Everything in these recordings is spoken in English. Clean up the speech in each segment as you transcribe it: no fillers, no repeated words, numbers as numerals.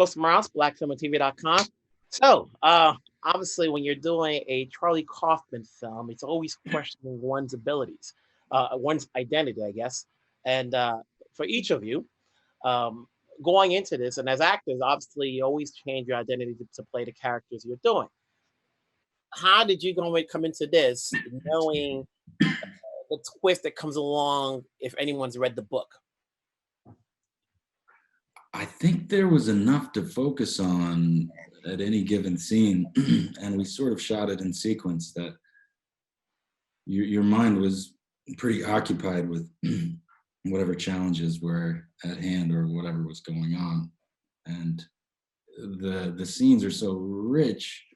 Post Mouse, blackfilmandtv.com. So, obviously, when you're doing a Charlie Kaufman film, it's always questioning one's abilities, one's identity, I guess. And for each of you, um, going into this, and as actors, obviously, you always change your identity to play the characters you're doing. How did you come into this, knowing the twist that comes along if anyone's read the book? I think there was enough to focus on at any given scene, and we sort of shot it in sequence that your mind was pretty occupied with whatever challenges were at hand or whatever was going on. And the scenes are so rich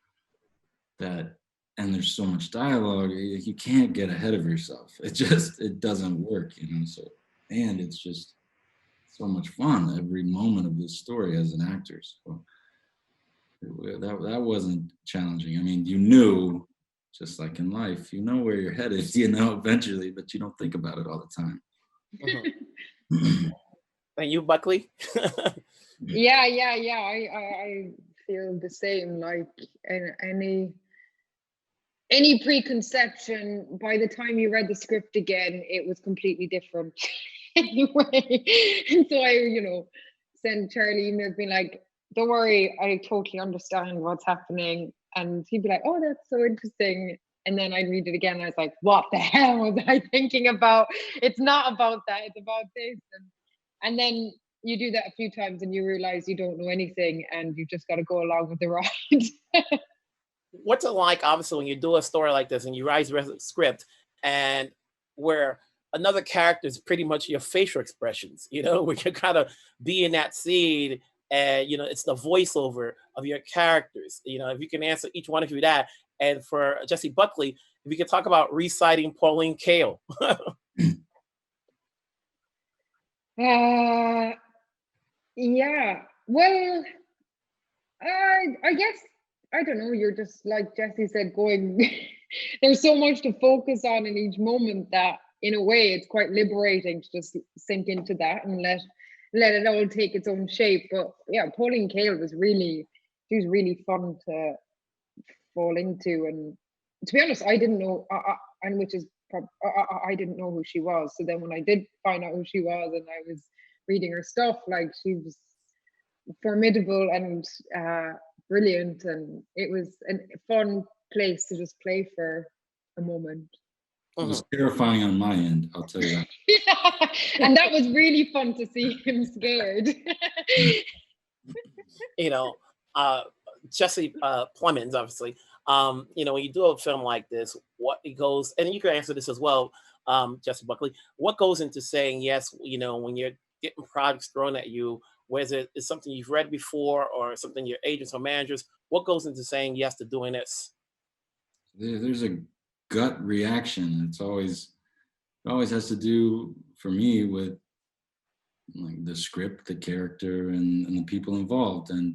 that, and there's so much dialogue, you can't get ahead of yourself. It doesn't work, so, and it's just so much fun every moment of this story as an actor. So that wasn't challenging. I mean, you knew, just like in life, you know where you're headed, eventually, but you don't think about it all the time. Mm-hmm. And you, Buckley? Yeah. I feel the same. Like any preconception, by the time you read the script again, it was completely different. Anyway, and so I, send Charlie emails being like, "Don't worry, I totally understand what's happening," and he'd be like, "Oh, that's so interesting." And then I'd read it again, and I was like, "What the hell was I thinking about? It's not about that. It's about this." And then you do that a few times, and you realize you don't know anything, and you just got to go along with the ride. What's it like, obviously, when you do a story like this and you write a script, and where another character is pretty much your facial expressions, where you kind of be in that scene, and it's the voiceover of your characters. If you can answer each one of you that, and for Jessie Buckley, if you could talk about reciting Pauline Kael. Yeah. Well, I guess, I don't know, you're just, like Jessie said, going, there's so much to focus on in each moment that, in a way, it's quite liberating to just sink into that and let it all take its own shape. But yeah, Pauline Kael she was really fun to fall into. And to be honest, I didn't know, and which is, I didn't know who she was. So then when I did find out who she was and I was reading her stuff, like, she was formidable and brilliant, and it was a fun place to just play for a moment. It was terrifying on my end, I'll tell you that. Yeah, and that was really fun to see him scared. Jessie Plemons, obviously. When you do a film like this, what it goes, and you can answer this as well, Jessie Buckley, what goes into saying yes, when you're getting projects thrown at you, whether it's something you've read before or something your agents or managers, what goes into saying yes to doing this? There's a gut reaction. It always has to do, for me, with like the script, the character, and the people involved. And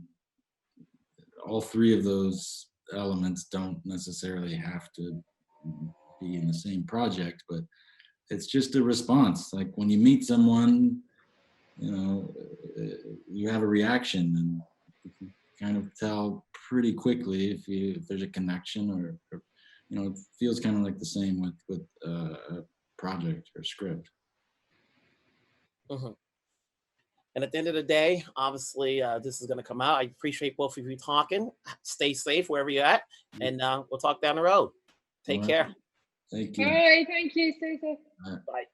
all three of those elements don't necessarily have to be in the same project, but it's just a response. Like when you meet someone, you have a reaction, and you can kind of tell pretty quickly if there's a connection, or it feels kind of like the same with a project or script. Mm-hmm. And at the end of the day, obviously, this is going to come out. I appreciate both of you talking. Stay safe wherever you're at, and we'll talk down the road. Take care. Thank you. Bye. Thank you. Stay safe. Bye.